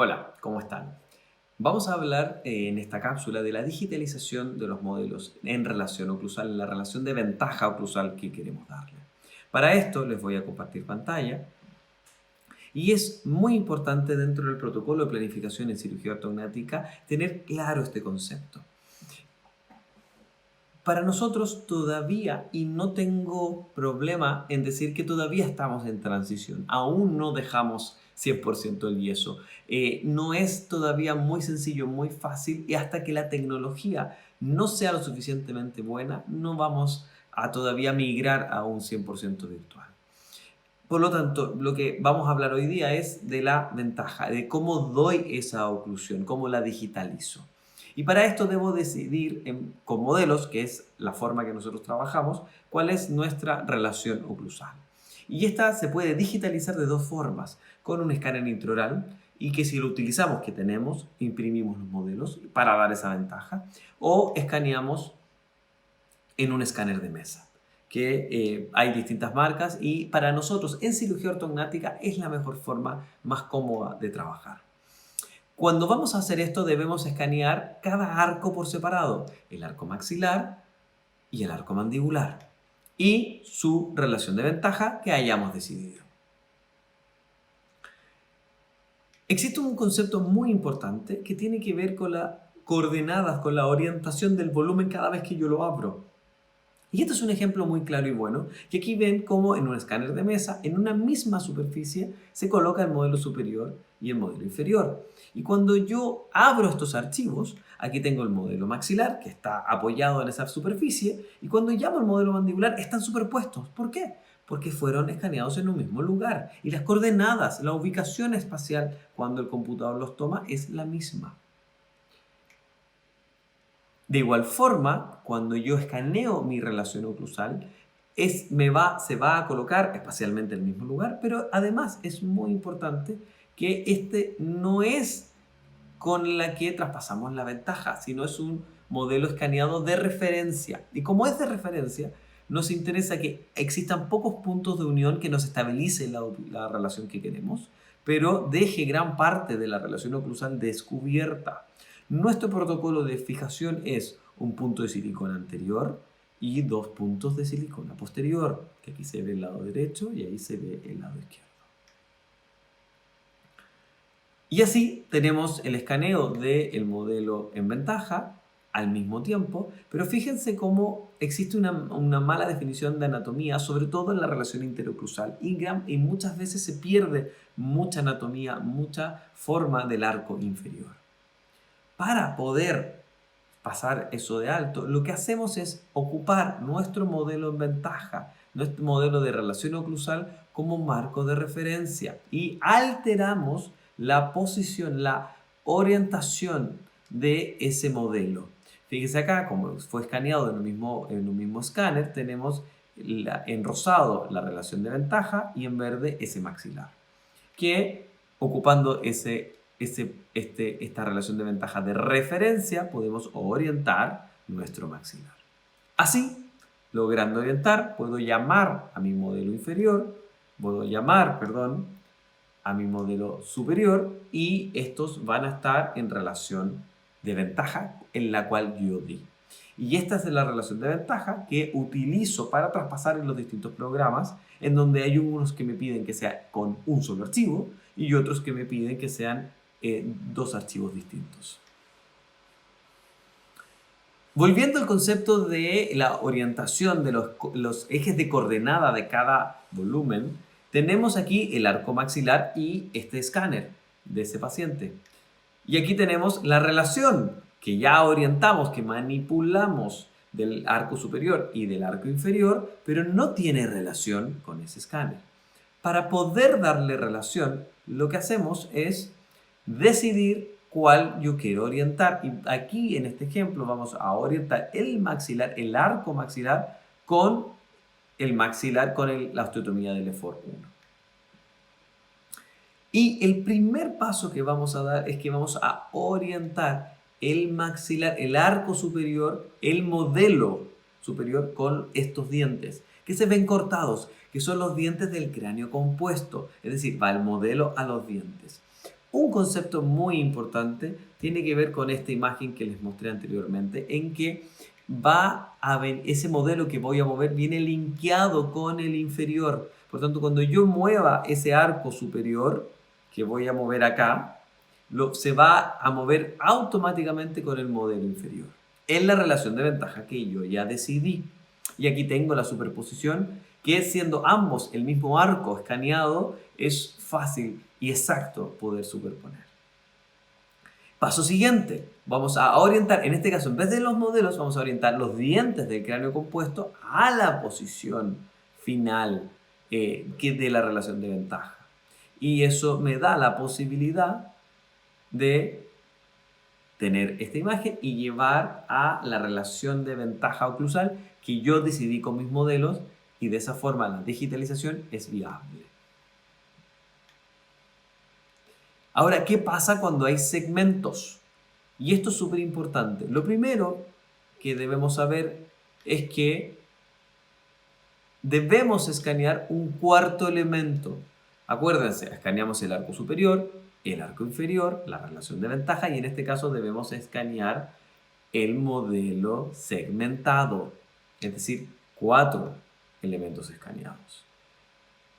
Hola, ¿cómo están? Vamos a hablar en esta cápsula de la digitalización de los modelos en relación oclusal, en la relación de ventaja oclusal que queremos darle. Para esto les voy a compartir pantalla y es muy importante dentro del protocolo de planificación en cirugía ortognática tener claro este concepto. Para nosotros todavía, y no tengo problema en decir que todavía estamos en transición, aún no dejamos 100% el yeso. No es todavía muy sencillo, muy fácil, y hasta que la tecnología no sea lo suficientemente buena, no vamos a todavía migrar a un 100% virtual. Por lo tanto, lo que vamos a hablar hoy día es de la ventaja, de cómo doy esa oclusión, cómo la digitalizo. Y para esto debo decidir con modelos, que es la forma que nosotros trabajamos, cuál es nuestra relación oclusal. Y esta se puede digitalizar de dos formas, con un escáner intraoral, y que si lo utilizamos, que tenemos, imprimimos los modelos para dar esa ventaja, o escaneamos en un escáner de mesa, que hay distintas marcas y para nosotros en cirugía ortognática es la mejor forma más cómoda de trabajar. Cuando vamos a hacer esto debemos escanear cada arco por separado, el arco maxilar y el arco mandibular y su relación de ventaja que hayamos decidido. Existe un concepto muy importante que tiene que ver con las coordenadas, con la orientación del volumen cada vez que yo lo abro. Y este es un ejemplo muy claro y bueno, que aquí ven cómo en un escáner de mesa, en una misma superficie, se coloca el modelo superior y el modelo inferior. Y cuando yo abro estos archivos, aquí tengo el modelo maxilar, que está apoyado en esa superficie, y cuando llamo el modelo mandibular, están superpuestos. ¿Por qué? Porque fueron escaneados en un mismo lugar. Y las coordenadas, la ubicación espacial, cuando el computador los toma, es la misma. De igual forma, cuando yo escaneo mi relación oclusal, se va a colocar espacialmente en el mismo lugar, pero además es muy importante que este no es con la que traspasamos la ventaja, sino es un modelo escaneado de referencia. Y como es de referencia, nos interesa que existan pocos puntos de unión que nos estabilice la relación que queremos, pero deje gran parte de la relación oclusal descubierta. Nuestro protocolo de fijación es un punto de silicona anterior y dos puntos de silicona posterior, que aquí se ve el lado derecho y ahí se ve el lado izquierdo. Y así tenemos el escaneo del modelo en ventaja al mismo tiempo, pero fíjense cómo existe una mala definición de anatomía, sobre todo en la relación interoclusal, y muchas veces se pierde mucha anatomía, mucha forma del arco inferior. Para poder pasar eso de alto, lo que hacemos es ocupar nuestro modelo en ventaja, nuestro modelo de relación oclusal como marco de referencia y alteramos la posición, la orientación de ese modelo. Fíjense acá, como fue escaneado en un mismo escáner, tenemos en rosado la relación de ventaja y en verde ese maxilar, que ocupando esta relación de ventaja de referencia podemos orientar nuestro maxilar. Así, logrando orientar, puedo llamar a mi modelo inferior, a mi modelo superior y estos van a estar en relación de ventaja en la cual yo di. Y esta es la relación de ventaja que utilizo para traspasar en los distintos programas, en donde hay unos que me piden que sea con un solo archivo y otros que me piden que sean dos archivos distintos. Volviendo al concepto de la orientación de los ejes de coordenada de cada volumen, tenemos aquí el arco maxilar y este escáner de ese paciente. Y aquí tenemos la relación que ya orientamos, que manipulamos del arco superior y del arco inferior, pero no tiene relación con ese escáner. Para poder darle relación, lo que hacemos es decidir cuál yo quiero orientar. Y aquí en este ejemplo vamos a orientar el maxilar, el arco maxilar, con el maxilar con la osteotomía del EFOR 1. Y el primer paso que vamos a dar es que vamos a orientar el maxilar, el arco superior, el modelo superior con estos dientes que se ven cortados, que son los dientes del cráneo compuesto, es decir, va el modelo a los dientes. Un concepto muy importante tiene que ver con esta imagen que les mostré anteriormente, en que ese modelo que voy a mover viene linkeado con el inferior. Por tanto, cuando yo mueva ese arco superior que voy a mover acá, se va a mover automáticamente con el modelo inferior. Es la relación de ventaja que yo ya decidí. Y aquí tengo la superposición, que siendo ambos el mismo arco escaneado, es fácil y exacto poder superponer. Paso siguiente, vamos a orientar, en este caso en vez de los modelos, vamos a orientar los dientes del cráneo compuesto a la posición final de la relación de ventaja. Y eso me da la posibilidad de tener esta imagen y llevar a la relación de ventaja oclusal que yo decidí con mis modelos, y de esa forma la digitalización es viable. Ahora, ¿qué pasa cuando hay segmentos? Y esto es súper importante. Lo primero que debemos saber es que debemos escanear un cuarto elemento. Acuérdense, escaneamos el arco superior, el arco inferior, la relación de ventaja, y en este caso debemos escanear el modelo segmentado, es decir, 4 elementos escaneados.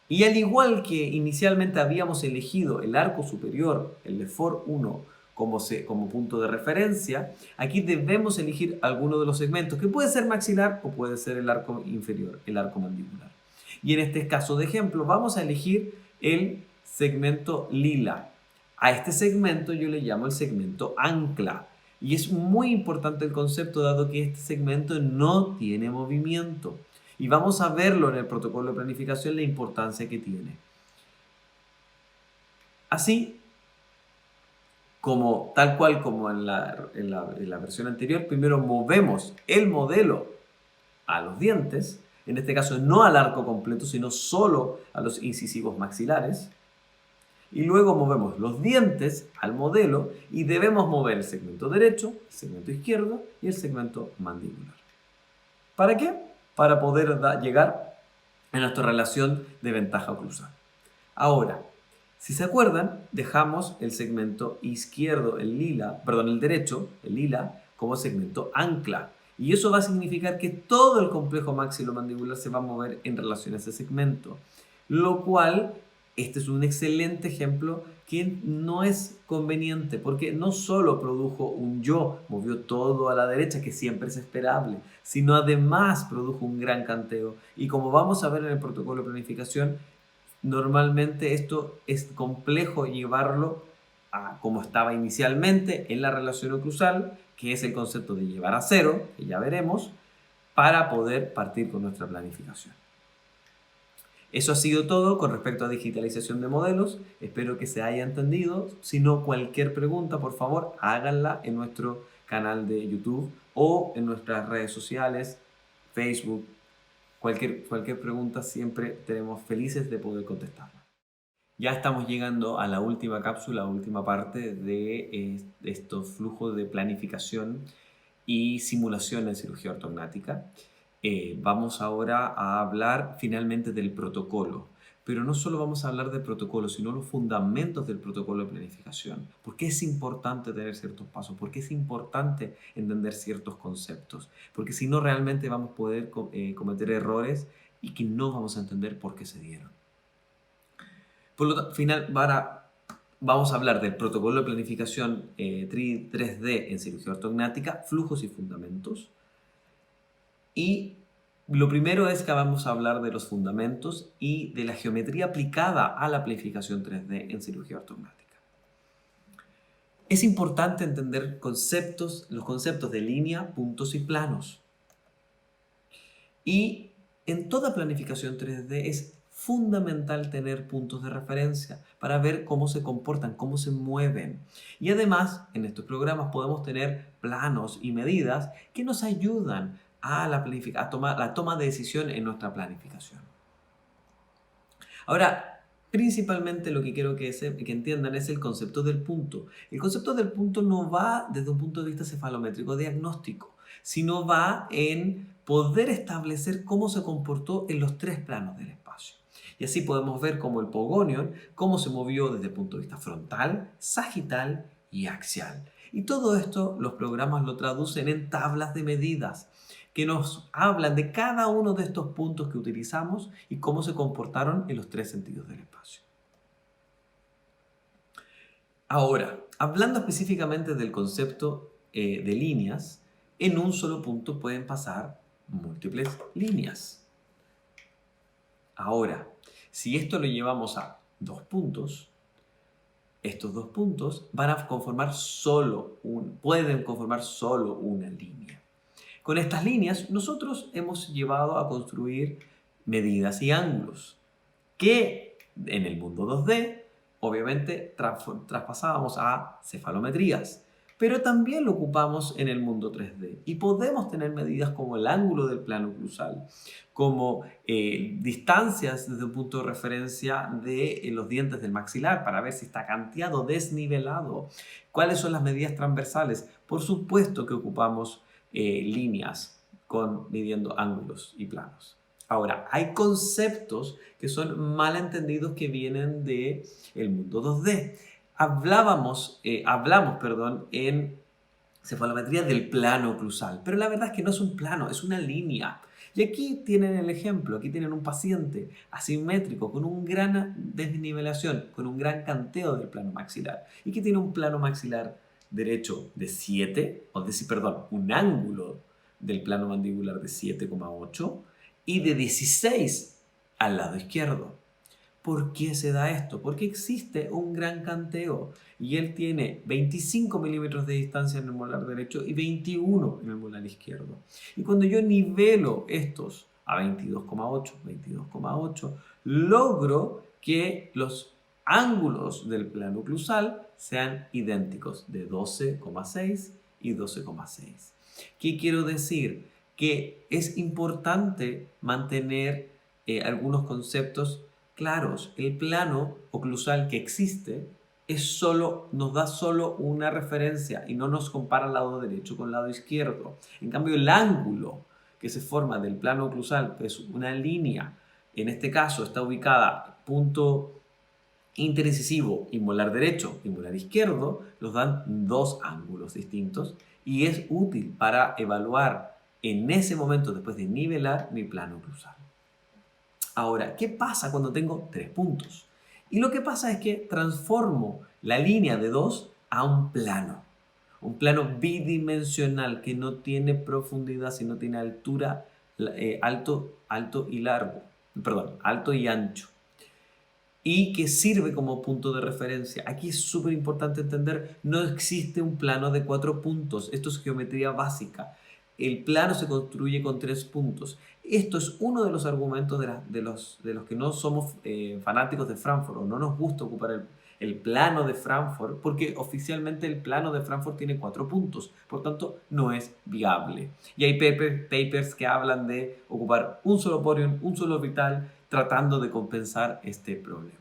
Y al igual que inicialmente habíamos elegido el arco superior, el de FOR 1, como punto de referencia, aquí debemos elegir alguno de los segmentos, que puede ser maxilar o puede ser el arco inferior, el arco mandibular. Y en este caso de ejemplo vamos a elegir el segmento lila. A este segmento yo le llamo el segmento ancla. Y es muy importante el concepto, dado que este segmento no tiene movimiento. Y vamos a verlo en el protocolo de planificación, la importancia que tiene. Así, tal cual como en la versión anterior, primero movemos el modelo a los dientes, en este caso no al arco completo, sino solo a los incisivos maxilares. Y luego movemos los dientes al modelo y debemos mover el segmento derecho, el segmento izquierdo y el segmento mandibular. ¿Para qué? Para poder llegar a nuestra relación de ventaja oclusal. Ahora, si se acuerdan, dejamos el segmento izquierdo, el derecho, el lila, como segmento ancla. Y eso va a significar que todo el complejo maxilomandibular se va a mover en relación a ese segmento. Lo cual, este es un excelente ejemplo que no es conveniente, porque no solo produjo un movió todo a la derecha, que siempre es esperable, sino además produjo un gran canteo. Y como vamos a ver en el protocolo de planificación, normalmente esto es complejo llevarlo a como estaba inicialmente en la relación oclusal, que es el concepto de llevar a cero, que ya veremos, para poder partir con nuestra planificación. Eso ha sido todo con respecto a digitalización de modelos. Espero que se haya entendido. Si no, cualquier pregunta, por favor, háganla en nuestro canal de YouTube o en nuestras redes sociales, Facebook. Cualquier pregunta siempre tenemos felices de poder contestarla. Ya estamos llegando a la última cápsula, última parte de estos flujos de planificación y simulación en cirugía ortognática. Vamos ahora a hablar finalmente del protocolo, pero no solo vamos a hablar del protocolo, sino los fundamentos del protocolo de planificación. ¿Por qué es importante tener ciertos pasos? ¿Por qué es importante entender ciertos conceptos? Porque si no, realmente vamos a poder cometer errores y que no vamos a entender por qué se dieron. Por lo tanto, vamos a hablar del protocolo de planificación 3D en cirugía ortognática, flujos y fundamentos. Y lo primero es que vamos a hablar de los fundamentos y de la geometría aplicada a la planificación 3D en cirugía ortognática. Es importante entender los conceptos de línea, puntos y planos. Y en toda planificación 3D es fundamental tener puntos de referencia para ver cómo se comportan, cómo se mueven. Y además, en estos programas podemos tener planos y medidas que nos ayudan a tomar la toma de decisión en nuestra planificación. Ahora, principalmente lo que quiero que entiendan es el concepto del punto. El concepto del punto no va desde un punto de vista cefalométrico diagnóstico, sino va en poder establecer cómo se comportó en los 3 planos del espacio. Y así podemos ver cómo el Pogonion, cómo se movió desde el punto de vista frontal, sagital y axial. Y todo esto los programas lo traducen en tablas de medidas que nos hablan de cada uno de estos puntos que utilizamos y cómo se comportaron en los tres sentidos del espacio. Ahora, hablando específicamente del concepto de líneas, en un solo punto pueden pasar múltiples líneas. Ahora, si esto lo llevamos a dos puntos, estos dos puntos van a conformar pueden conformar solo una línea. Con estas líneas, nosotros hemos llevado a construir medidas y ángulos que en el mundo 2D, obviamente, traspasábamos a cefalometrías, pero también lo ocupamos en el mundo 3D y podemos tener medidas como el ángulo del plano oclusal, como distancias desde un punto de referencia de los dientes del maxilar para ver si está canteado, desnivelado, cuáles son las medidas transversales. Por supuesto que ocupamos líneas midiendo ángulos y planos. Ahora, hay conceptos que son mal entendidos que vienen del mundo 2D. Hablamos en cefalometría del plano oclusal, pero la verdad es que no es un plano, es una línea. Y aquí tienen el ejemplo, aquí tienen un paciente asimétrico con una gran desnivelación, con un gran canteo del plano maxilar y que tiene un plano maxilar derecho de 7, un ángulo del plano mandibular de 7,8 y de 16 al lado izquierdo. ¿Por qué se da esto? Porque existe un gran canteo y él tiene 25 milímetros de distancia en el molar derecho y 21 en el molar izquierdo. Y cuando yo nivelo estos a 22,8, logro que los ángulos del plano oclusal sean idénticos de 12,6 y 12,6. ¿Qué quiero decir? Que es importante mantener algunos conceptos claros. El plano oclusal que existe nos da solo una referencia y no nos compara el lado derecho con el lado izquierdo. En cambio, el ángulo que se forma del plano oclusal, que es una línea, en este caso está ubicada punto interincisivo y molar derecho y molar izquierdo, nos dan dos ángulos distintos y es útil para evaluar en ese momento, después de nivelar, mi plano oclusal. Ahora, ¿qué pasa cuando tengo tres puntos? Y lo que pasa es que transformo la línea de 2 a un plano bidimensional que no tiene profundidad, sino tiene altura, alto y ancho, y que sirve como punto de referencia. Aquí es súper importante entender, no existe un plano de 4 puntos, esto es geometría básica. El plano se construye con 3 puntos. Esto es uno de los argumentos de los que no somos fanáticos de Frankfurt o no nos gusta ocupar el plano de Frankfurt, porque oficialmente el plano de Frankfurt tiene 4 puntos, por tanto no es viable. Y hay papers que hablan de ocupar un solo porion, un solo orbital, tratando de compensar este problema.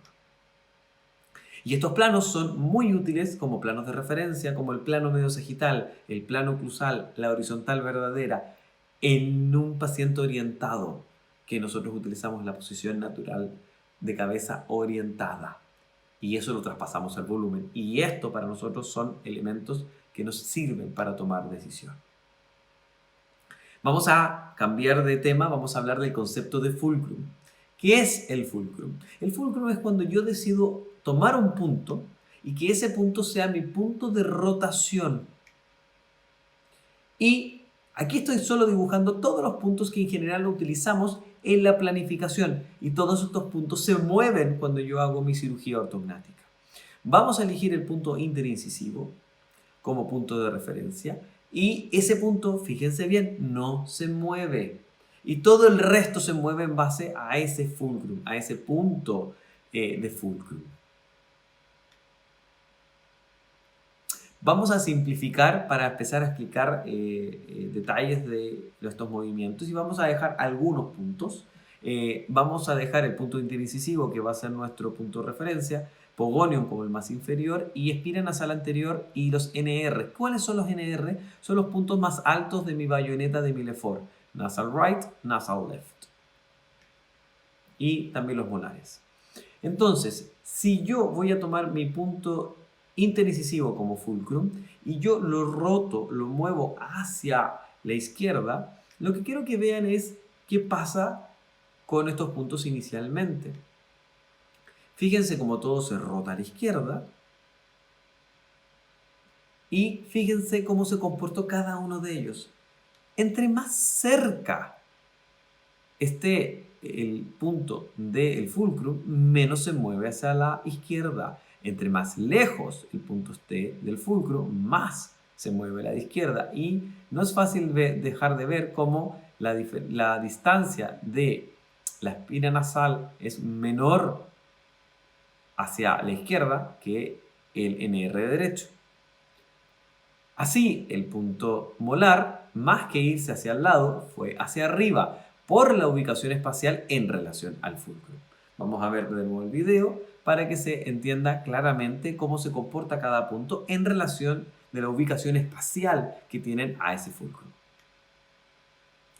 Y estos planos son muy útiles como planos de referencia, como el plano medio sagital, el plano oclusal, la horizontal verdadera, en un paciente orientado, que nosotros utilizamos la posición natural de cabeza orientada. Y eso lo traspasamos al volumen. Y esto para nosotros son elementos que nos sirven para tomar decisión. Vamos a cambiar de tema, vamos a hablar del concepto de fulcrum. ¿Qué es el fulcrum? El fulcrum es cuando yo decido tomar un punto y que ese punto sea mi punto de rotación. Y aquí estoy solo dibujando todos los puntos que en general utilizamos en la planificación y todos estos puntos se mueven cuando yo hago mi cirugía ortognática. Vamos a elegir el punto interincisivo como punto de referencia y ese punto, fíjense bien, no se mueve. Y todo el resto se mueve en base a ese fulcrum, a ese punto de fulcrum. Vamos a simplificar para empezar a explicar detalles de estos movimientos y vamos a dejar algunos puntos. Vamos a dejar el punto interincisivo, que va a ser nuestro punto de referencia, Pogonion como el más inferior y espina nasal anterior y los NR. ¿Cuáles son los NR? Son los puntos más altos de mi bayoneta de mi Lefort. Nasal right, nasal left. y también los molares. Entonces, si yo voy a tomar mi punto interincisivo como fulcrum y yo lo roto, lo muevo hacia la izquierda, lo que quiero que vean es qué pasa con estos puntos inicialmente. Fíjense cómo todo se rota a la izquierda y fíjense cómo se comportó cada uno de ellos. Entre más cerca esté el punto del fulcrum, menos se mueve hacia la izquierda. Entre más lejos el punto esté del fulcrum, más se mueve a la izquierda. Y no es fácil dejar de ver cómo la distancia de la espina nasal es menor hacia la izquierda que el NR derecho. Así, el punto molar, más que irse hacia el lado, fue hacia arriba por la ubicación espacial en relación al fulcrum. Vamos a ver de nuevo el video para que se entienda claramente cómo se comporta cada punto en relación de la ubicación espacial que tienen a ese fulcrum.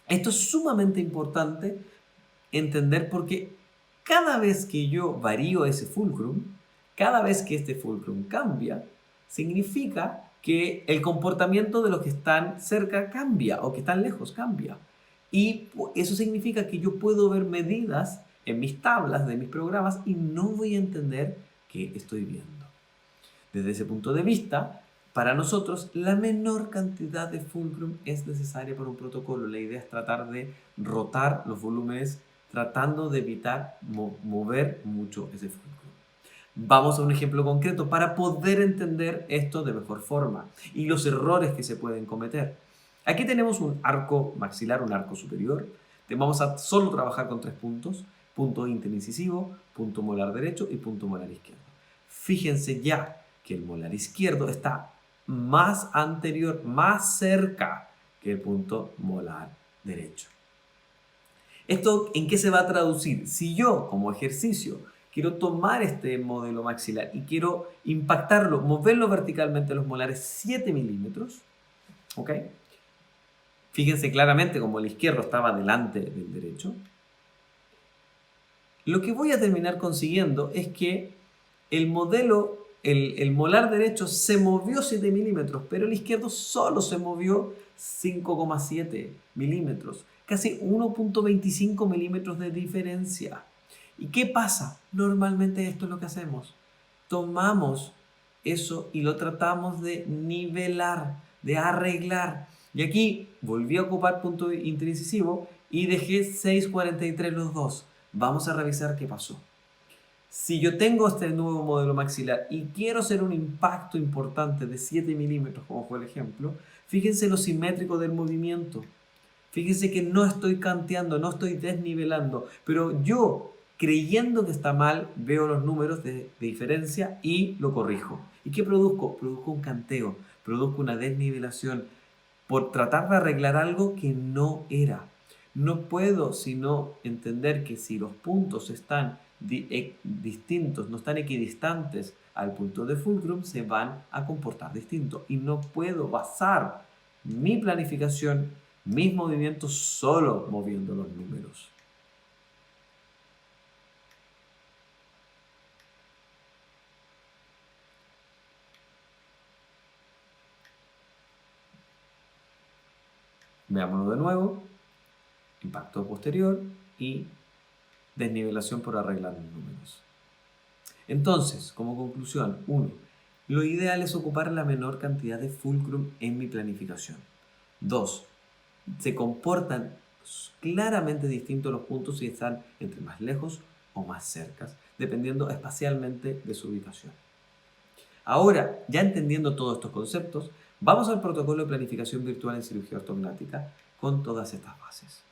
Esto es sumamente importante entender porque cada vez que yo varío ese fulcrum, cada vez que este fulcrum cambia, significa que el comportamiento de los que están cerca cambia o que están lejos cambia. Y eso significa que yo puedo ver medidas en mis tablas de mis programas y no voy a entender qué estoy viendo. Desde ese punto de vista, para nosotros la menor cantidad de fulcrum es necesaria para un protocolo. La idea es tratar de rotar los volúmenes tratando de evitar mover mucho ese fulcrum. Vamos a un ejemplo concreto para poder entender esto de mejor forma y los errores que se pueden cometer. Aquí tenemos un arco maxilar, un arco superior. Vamos a solo trabajar con 3 puntos: punto interincisivo, punto molar derecho y punto molar izquierdo. Fíjense ya que el molar izquierdo está más anterior, más cerca que el punto molar derecho. ¿Esto en qué se va a traducir? Si yo, como ejercicio, quiero tomar este modelo maxilar y quiero impactarlo, moverlo verticalmente los molares 7 milímetros, ¿ok? Fíjense claramente como el izquierdo estaba delante del derecho. Lo que voy a terminar consiguiendo es que el modelo, el molar derecho se movió 7 milímetros, pero el izquierdo solo se movió 5,7 milímetros. Casi 1,25 milímetros de diferencia. ¿Y qué pasa? Normalmente esto es lo que hacemos. Tomamos eso y lo tratamos de nivelar, de arreglar. Y aquí volví a ocupar punto interincisivo y dejé 6,43 los dos. Vamos a revisar qué pasó. Si yo tengo este nuevo modelo maxilar y quiero hacer un impacto importante de 7 milímetros, como fue el ejemplo, fíjense lo simétrico del movimiento. Fíjense que no estoy canteando, no estoy desnivelando, pero yo, creyendo que está mal, veo los números de diferencia y lo corrijo. ¿Y qué produzco? Produzco un canteo, produzco una desnivelación por tratar de arreglar algo que no era. No puedo sino entender que si los puntos están distintos, no están equidistantes al punto de fulcrum, se van a comportar distinto. Y no puedo basar mi planificación, mis movimientos, solo moviendo los números. Veámoslo de nuevo. Impacto posterior y desnivelación por arreglar los números. Entonces, como conclusión, 1. Lo ideal es ocupar la menor cantidad de fulcrum en mi planificación. 2. Se comportan claramente distintos los puntos si están entre más lejos o más cercas, dependiendo espacialmente de su ubicación. Ahora, ya entendiendo todos estos conceptos, vamos al protocolo de planificación virtual en cirugía ortognática con todas estas bases.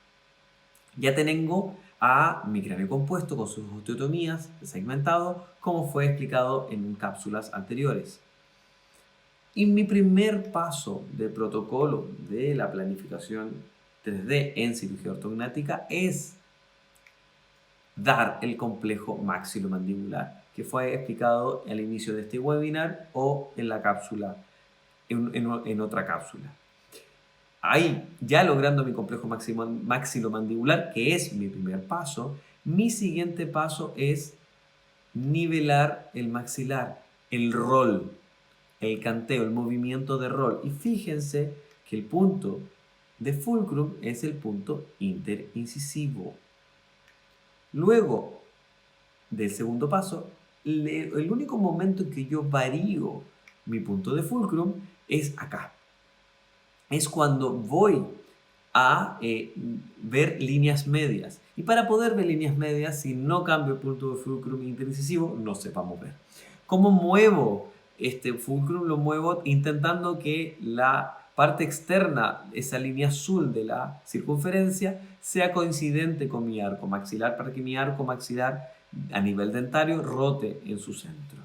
Ya tengo a mi cráneo compuesto con sus osteotomías segmentado, como fue explicado en cápsulas anteriores. Y mi primer paso de protocolo de la planificación 3D en cirugía ortognática es dar el complejo maxilomandibular, que fue explicado al inicio de este webinar o en la cápsula, en otra cápsula. Ahí, ya logrando mi complejo maxilomandibular, que es mi primer paso, Mi siguiente paso es nivelar el maxilar, el roll, el canteo, el movimiento de roll. Y fíjense que el punto de fulcrum es el punto interincisivo. Luego del segundo paso, el único momento en que yo varío mi punto de fulcrum es acá. Es cuando voy a ver líneas medias. Y para poder ver líneas medias, si no cambio el punto de fulcrum interincisivo, no se va a mover. ¿Cómo muevo este fulcrum? Lo muevo intentando que la parte externa, esa línea azul de la circunferencia, sea coincidente con mi arco maxilar para que mi arco maxilar a nivel dentario rote en su centro.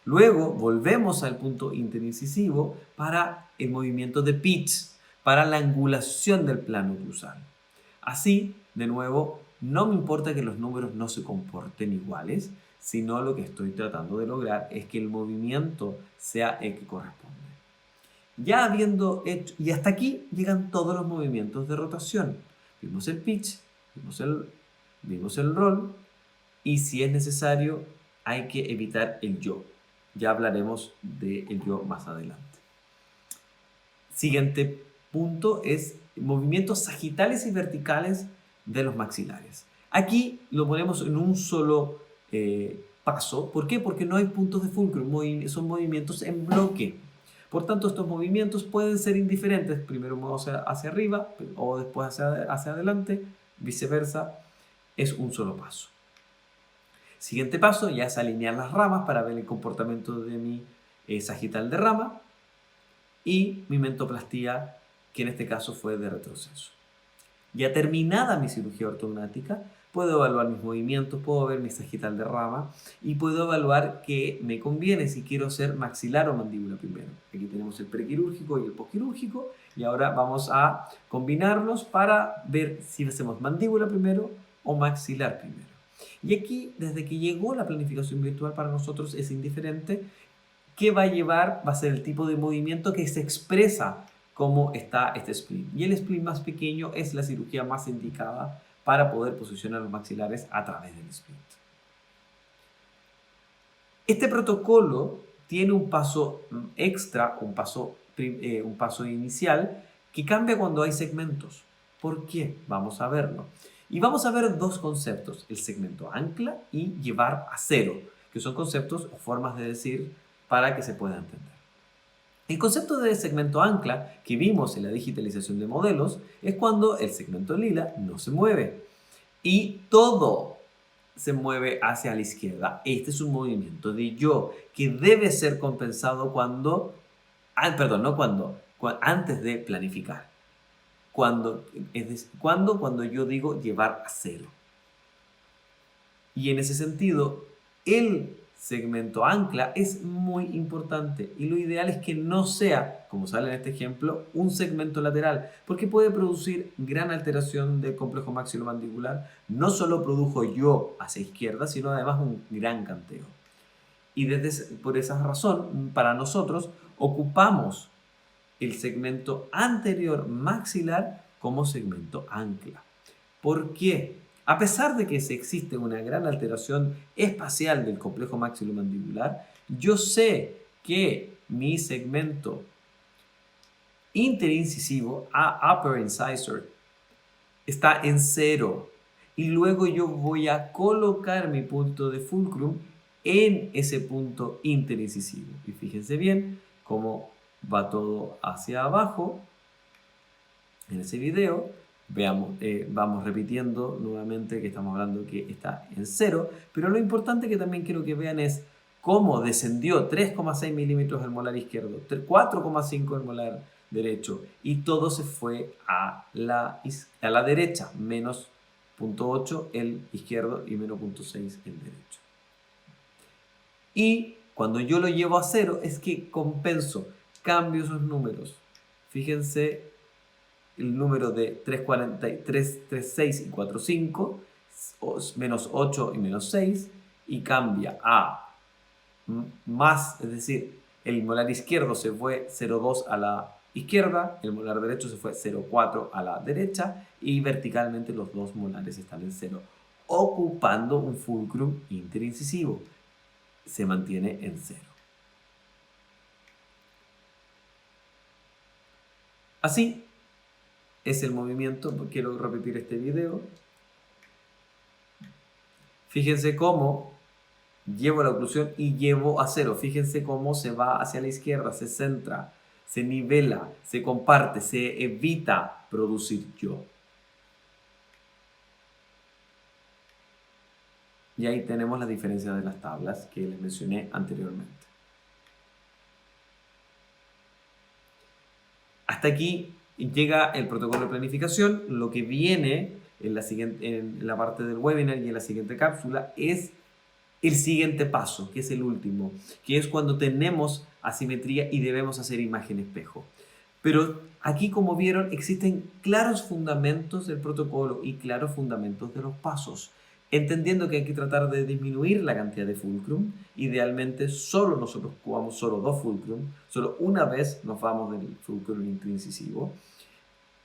Luego volvemos al punto interincisivo para el movimiento de pitch, para la angulación del plano cruzal. Así, de nuevo, no me importa que los números no se comporten iguales, sino lo que estoy tratando de lograr es que el movimiento sea el que corresponde. Ya habiendo hecho, y hasta aquí llegan todos los movimientos de rotación. Vimos el pitch, vimos el roll, y si es necesario, hay que evitar el yaw. Ya hablaremos del yaw más adelante. Siguiente punto es movimientos sagitales y verticales de los maxilares. Aquí lo ponemos en un solo paso. ¿Por qué? Porque no hay puntos de fulcrum, son movimientos en bloque. Por tanto, estos movimientos pueden ser indiferentes. Primero muevo hacia arriba o después hacia adelante, viceversa. Es un solo paso. Siguiente paso ya es alinear las ramas para ver el comportamiento de mi sagital de rama y mi mentoplastía, que en este caso fue de retroceso. Ya terminada mi cirugía ortognática, puedo evaluar mis movimientos, puedo ver mi sagital de rama y puedo evaluar qué me conviene, si quiero ser maxilar o mandíbula primero. Aquí tenemos el prequirúrgico y el posquirúrgico y ahora vamos a combinarlos para ver si hacemos mandíbula primero o maxilar primero. Y aquí, desde que llegó la planificación virtual, para nosotros es indiferente qué va a llevar, va a ser el tipo de movimiento que se expresa como está este spleen. Y el spleen más pequeño es la cirugía más indicada para poder posicionar los maxilares a través del spleen. Este protocolo tiene un paso extra, un paso inicial, que cambia cuando hay segmentos. ¿Por qué? Vamos a verlo. Y vamos a ver dos conceptos, el segmento ancla y llevar a cero, que son conceptos o formas de decir para que se pueda entender. El concepto de segmento ancla que vimos en la digitalización de modelos es cuando el segmento lila no se mueve y todo se mueve hacia la izquierda. Este es un movimiento de yaw que debe ser compensado antes de planificar. Cuando yo digo llevar a cero. Y en ese sentido, el segmento ancla es muy importante y lo ideal es que no sea, como sale en este ejemplo, un segmento lateral, porque puede producir gran alteración del complejo maxilomandibular. No solo produjo yaw hacia izquierda, sino además un gran canteo. Y por esa razón, para nosotros, ocupamos el segmento anterior maxilar como segmento ancla. ¿Por qué? A pesar de que existe una gran alteración espacial del complejo maxilomandibular, yo sé que mi segmento interincisivo, upper incisor, está en 0. Y luego yo voy a colocar mi punto de fulcrum en ese punto interincisivo. Y fíjense bien cómo va todo hacia abajo en ese video. Veamos, vamos repitiendo nuevamente que estamos hablando que está en 0, pero lo importante que también quiero que vean es cómo descendió 3,6 milímetros el molar izquierdo, 4,5 el molar derecho y todo se fue a la derecha, menos 0,8 el izquierdo y menos 0,6 el derecho. Y cuando yo lo llevo a 0 es que compenso, cambio esos números. Fíjense el número de 3,6 y 4,5, menos 8 y menos 6, y cambia a más, es decir, el molar izquierdo se fue 0,2 a la izquierda, el molar derecho se fue 0,4 a la derecha, y verticalmente los dos molares están en 0. ocupando un fulcrum interincisivo. Se mantiene en 0. Así es el movimiento. Quiero repetir este video. Fíjense cómo llevo la oclusión y llevo a 0. Fíjense cómo se va hacia la izquierda, se centra, se nivela, se comparte, se evita producir yo. Y ahí tenemos la diferencia de las tablas que les mencioné anteriormente. Hasta aquí llega el protocolo de planificación. Lo que viene en la parte del webinar y en la siguiente cápsula es el siguiente paso, que es el último, que es cuando tenemos asimetría y debemos hacer imagen espejo. Pero aquí, como vieron, existen claros fundamentos del protocolo y claros fundamentos de los pasos, entendiendo que hay que tratar de disminuir la cantidad de fulcrum. Idealmente nosotros jugamos solo 2 fulcrum, solo una vez nos vamos del fulcrum interincisivo.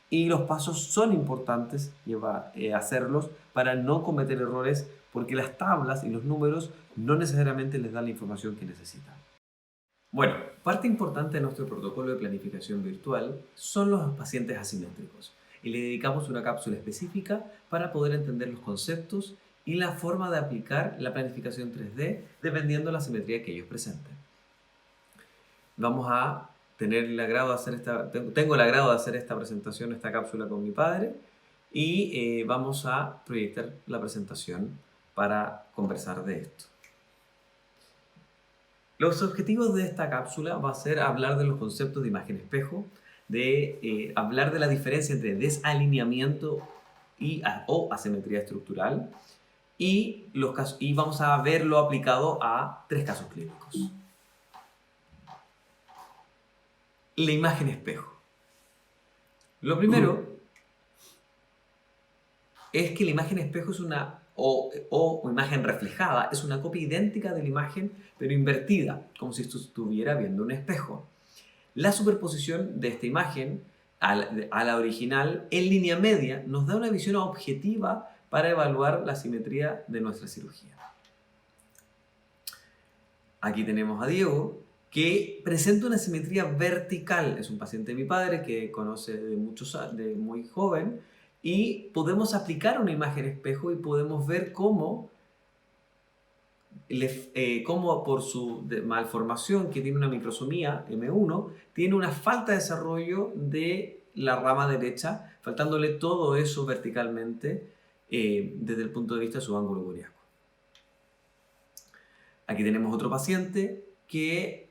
Y los pasos son importantes hacerlos para no cometer errores, porque las tablas y los números no necesariamente les dan la información que necesitan. Bueno, parte importante de nuestro protocolo de planificación virtual son los pacientes asimétricos, y le dedicamos una cápsula específica para poder entender los conceptos y la forma de aplicar la planificación 3D dependiendo de la asimetría que ellos presenten. Vamos a tener el agrado de hacer tengo el agrado de hacer esta presentación, esta cápsula con mi padre, y vamos a proyectar la presentación para conversar de esto. Los objetivos de esta cápsula va a ser hablar de los conceptos de imagen espejo, de hablar de la diferencia entre desalineamiento o asimetría estructural, y vamos a verlo aplicado a 3 casos clínicos. La imagen espejo. Lo primero es que la imagen espejo es o imagen reflejada, es una copia idéntica de la imagen, pero invertida, como si estuviera viendo un espejo. La superposición de esta imagen a la original en línea media nos da una visión objetiva para evaluar la simetría de nuestra cirugía. Aquí tenemos a Diego, que presenta una simetría vertical. Es un paciente de mi padre que conoce de muy joven, y podemos aplicar una imagen espejo y podemos ver cómo por su malformación, que tiene una microsomía M1, tiene una falta de desarrollo de la rama derecha, faltándole todo eso verticalmente desde el punto de vista de su ángulo coriaco. Aquí tenemos otro paciente que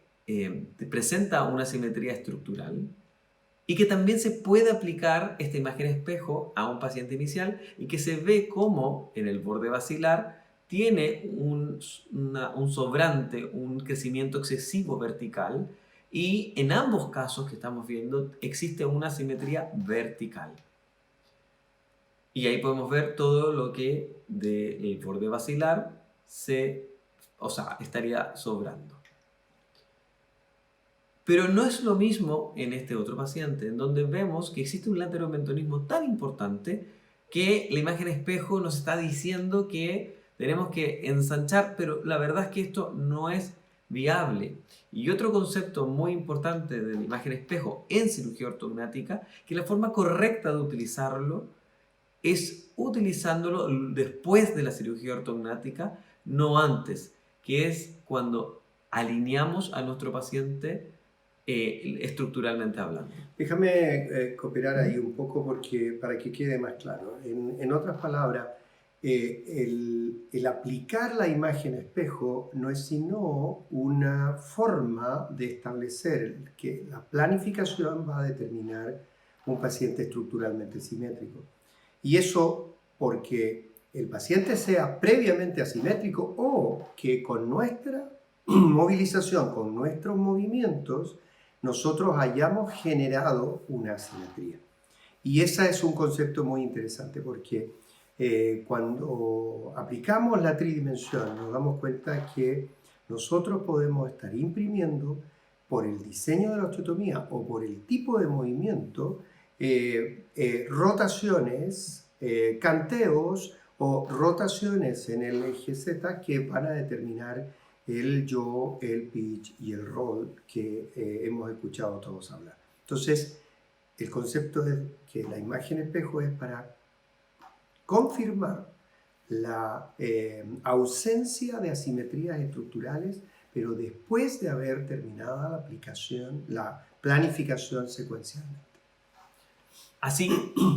presenta una simetría estructural y que también se puede aplicar esta imagen espejo a un paciente inicial, y que se ve como en el borde basilar tiene un sobrante, un crecimiento excesivo vertical, y en ambos casos que estamos viendo existe una simetría vertical. Y ahí podemos ver todo lo que del borde basilar estaría sobrando. Pero no es lo mismo en este otro paciente, en donde vemos que existe un lateromentonismo tan importante que la imagen espejo nos está diciendo que tenemos que ensanchar, pero la verdad es que esto no es viable. Y otro concepto muy importante de la imagen espejo en cirugía ortognática, que la forma correcta de utilizarlo es utilizándolo después de la cirugía ortognática, no antes, que es cuando alineamos a nuestro paciente estructuralmente hablando. Déjame cooperar ahí un poco para que quede más claro. En otras palabras, el aplicar la imagen espejo no es sino una forma de establecer que la planificación va a determinar un paciente estructuralmente simétrico. Y eso porque el paciente sea previamente asimétrico, o que con nuestra movilización, con nuestros movimientos, nosotros hayamos generado una asimetría. Y ese es un concepto muy interesante, porque cuando aplicamos la tridimensión nos damos cuenta que nosotros podemos estar imprimiendo, por el diseño de la osteotomía o por el tipo de movimiento, rotaciones, canteos o rotaciones en el eje Z que van a determinar el yaw, el pitch y el roll que hemos escuchado todos hablar. Entonces, el concepto es que la imagen espejo es para confirmar la ausencia de asimetrías estructurales, pero después de haber terminado la aplicación, la planificación secuencialmente. Así,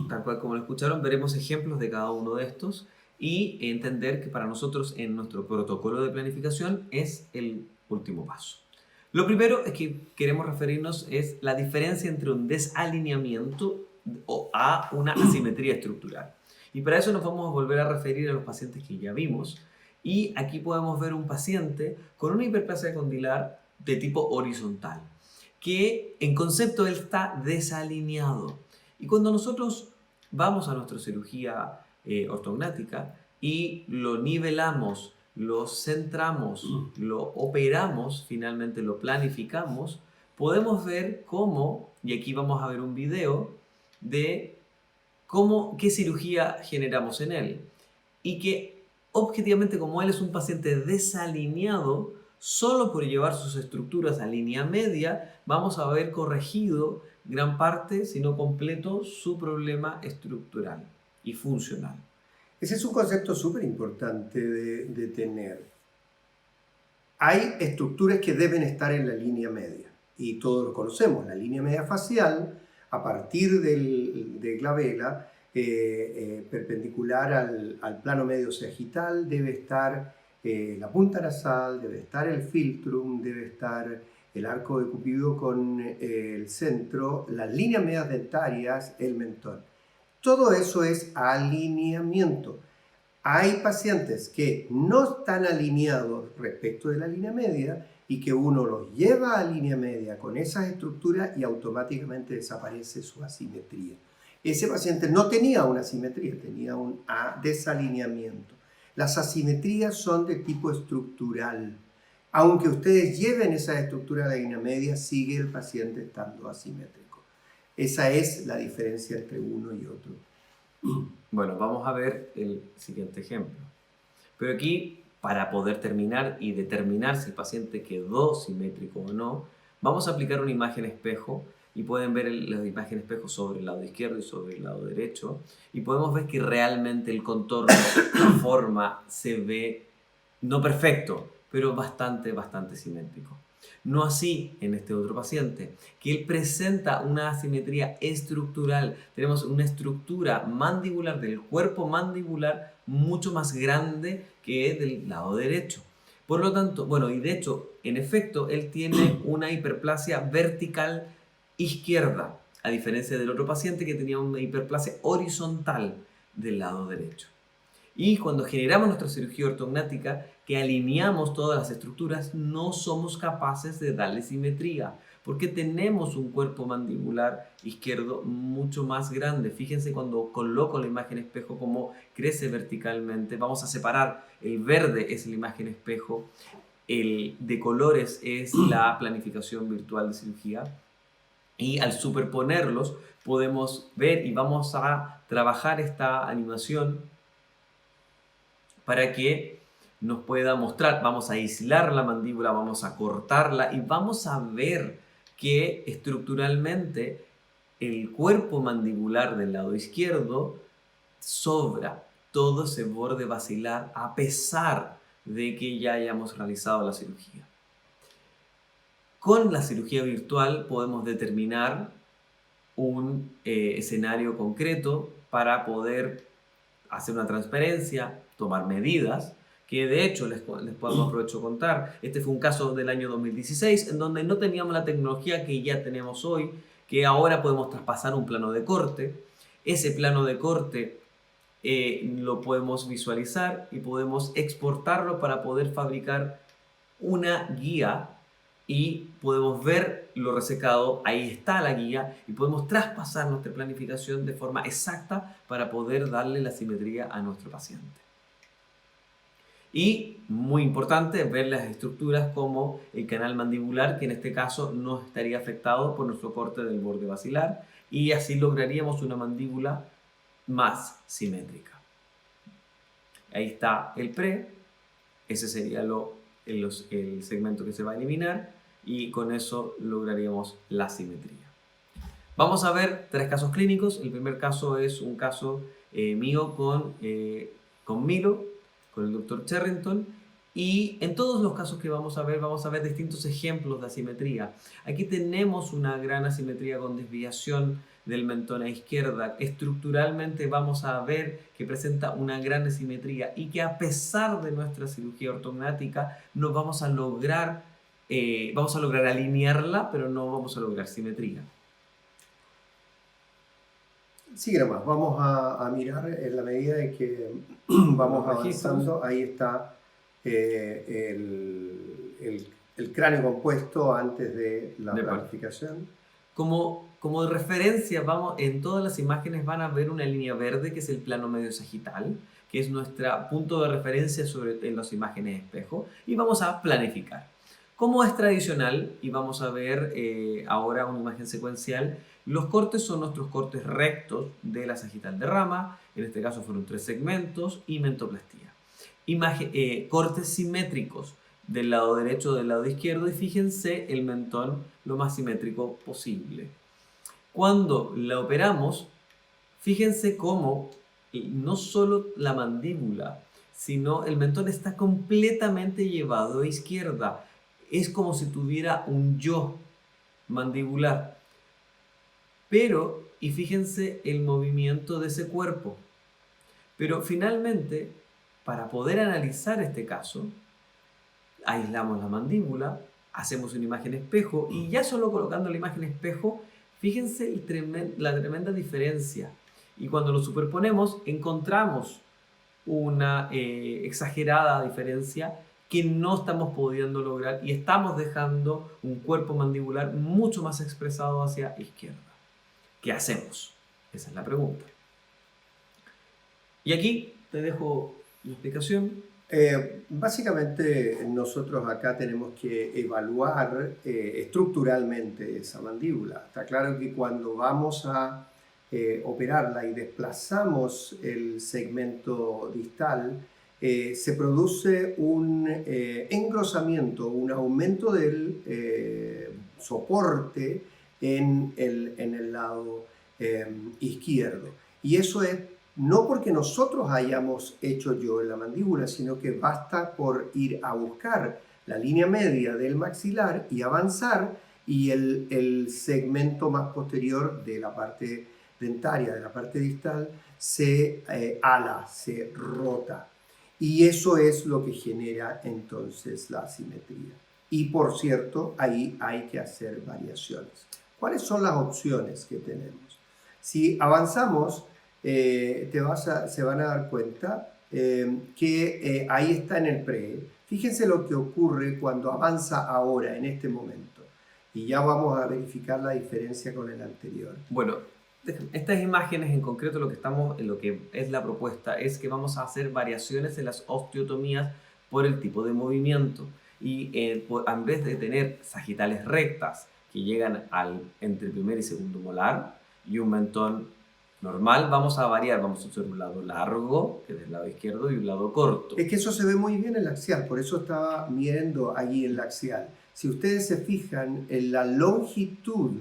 tal cual como lo escucharon, veremos ejemplos de cada uno de estos y entender que para nosotros en nuestro protocolo de planificación es el último paso. Lo primero es que queremos referirnos es la diferencia entre un desalineamiento a una asimetría estructural. Y para eso nos vamos a volver a referir a los pacientes que ya vimos. Y aquí podemos ver un paciente con una hiperplasia condilar de tipo horizontal, que en concepto él está desalineado. Y cuando nosotros vamos a nuestra cirugía ortognática y lo nivelamos, lo centramos, lo operamos, finalmente lo planificamos, podemos ver cómo, y aquí vamos a ver un video de qué cirugía generamos en él. Y que objetivamente, como él es un paciente desalineado, solo por llevar sus estructuras a línea media, vamos a haber corregido gran parte, si no completo, su problema estructural y funcional. Ese es un concepto súper importante de tener. Hay estructuras que deben estar en la línea media, y todos lo conocemos. La línea media facial, a partir de glabela, perpendicular al plano medio sagital, debe estar la punta nasal, debe estar el filtrum, debe estar el arco de Cupido con el centro, las líneas medias dentarias, el mentón. Todo eso es alineamiento. Hay pacientes que no están alineados respecto de la línea media y que uno los lleva a línea media con esas estructuras y automáticamente desaparece su asimetría. Ese paciente no tenía una asimetría, tenía un desalineamiento. Las asimetrías son de tipo estructural. Aunque ustedes lleven esa estructura a la línea media, sigue el paciente estando asimétrico. Esa es la diferencia entre uno y otro. Bueno, vamos a ver el siguiente ejemplo. Pero aquí, para poder terminar y determinar si el paciente quedó simétrico o no, vamos a aplicar una imagen espejo y pueden ver la imagen espejo sobre el lado izquierdo y sobre el lado derecho y podemos ver que realmente el contorno, la forma se ve no perfecto, pero bastante simétrico. No así en este otro paciente, que él presenta una asimetría estructural. Tenemos una estructura mandibular del cuerpo mandibular mucho más grande que del lado derecho. Por lo tanto, bueno, y de hecho, en efecto, él tiene una hiperplasia vertical izquierda, a diferencia del otro paciente que tenía una hiperplasia horizontal del lado derecho. Y cuando generamos nuestra cirugía ortognática, que alineamos todas las estructuras, no somos capaces de darle simetría, porque tenemos un cuerpo mandibular izquierdo mucho más grande. Fíjense cuando coloco la imagen espejo como crece verticalmente. Vamos a separar, el verde es la imagen espejo, el de colores es la planificación virtual de cirugía. Y al superponerlos podemos ver y vamos a trabajar esta animación para que nos pueda mostrar. Vamos a aislar la mandíbula, vamos a cortarla y vamos a ver que estructuralmente el cuerpo mandibular del lado izquierdo sobra todo ese borde basilar a pesar de que ya hayamos realizado la cirugía. Con la cirugía virtual podemos determinar un escenario concreto para poder hacer una transferencia, tomar medidas, que de hecho les podemos aprovechar contar. Este fue un caso del año 2016 en donde no teníamos la tecnología que ya tenemos hoy, que ahora podemos traspasar un plano de corte. Ese plano de corte lo podemos visualizar y podemos exportarlo para poder fabricar una guía y podemos ver lo resecado, ahí está la guía y podemos traspasar nuestra planificación de forma exacta para poder darle la simetría a nuestro paciente. Y muy importante ver las estructuras como el canal mandibular, que en este caso no estaría afectado por nuestro corte del borde basilar y así lograríamos una mandíbula más simétrica. Ahí está el pre, ese sería el segmento que se va a eliminar y con eso lograríamos la simetría. Vamos a ver 3 casos clínicos. El primer caso es un caso mío con Milo, con el doctor Cherrington. Y en todos los casos que vamos a ver distintos ejemplos de asimetría. Aquí tenemos una gran asimetría con desviación del mentón a izquierda. Estructuralmente vamos a ver que presenta una gran asimetría y que a pesar de nuestra cirugía ortognática no vamos a lograr alinearla, pero no vamos a lograr simetría. Sigue nomás, vamos a mirar en la medida de que vamos avanzando. Ahí está el cráneo compuesto antes de la planificación. Como de referencia, en todas las imágenes van a ver una línea verde que es el plano medio sagital, que es nuestro punto de referencia en las imágenes espejo, y vamos a planificar. Como es tradicional, y vamos a ver ahora una imagen secuencial, los cortes son nuestros cortes rectos de la sagital de rama, en este caso fueron 3 segmentos, y mentoplastía. Cortes simétricos del lado derecho del lado izquierdo, y fíjense el mentón lo más simétrico posible. Cuando la operamos, fíjense cómo no solo la mandíbula, sino el mentón está completamente llevado a izquierda. Es como si tuviera un yo mandibular. Pero, y fíjense el movimiento de ese cuerpo. Pero finalmente, para poder analizar este caso, aislamos la mandíbula, hacemos una imagen espejo y ya solo colocando la imagen espejo, fíjense la tremenda diferencia. Y cuando lo superponemos, encontramos una exagerada diferencia que no estamos pudiendo lograr y estamos dejando un cuerpo mandibular mucho más expresado hacia izquierda. ¿Qué hacemos? Esa es la pregunta. Y aquí te dejo la explicación. Básicamente nosotros acá tenemos que evaluar estructuralmente esa mandíbula. Está claro que cuando vamos a operarla y desplazamos el segmento distal, se produce un engrosamiento, un aumento del soporte en el lado izquierdo. Y eso es no porque nosotros hayamos hecho yo en la mandíbula, sino que basta por ir a buscar la línea media del maxilar y avanzar, y el segmento más posterior de la parte dentaria, de la parte distal, se ala, se rota. Y eso es lo que genera entonces la asimetría. Y por cierto, ahí hay que hacer variaciones. ¿Cuáles son las opciones que tenemos? Si avanzamos, se van a dar cuenta que ahí está en el pre. Fíjense lo que ocurre cuando avanza ahora, en este momento. Y ya vamos a verificar la diferencia con el anterior. Bueno, estas imágenes en concreto lo que es la propuesta es que vamos a hacer variaciones en las osteotomías por el tipo de movimiento. Y en vez de tener sagitales rectas que llegan entre el primer y segundo molar y un mentón normal, vamos a variar, vamos a hacer un lado largo, que es del lado izquierdo, y un lado corto. Es que eso se ve muy bien en la axial, por eso estaba viendo allí en la axial. Si ustedes se fijan, en la longitud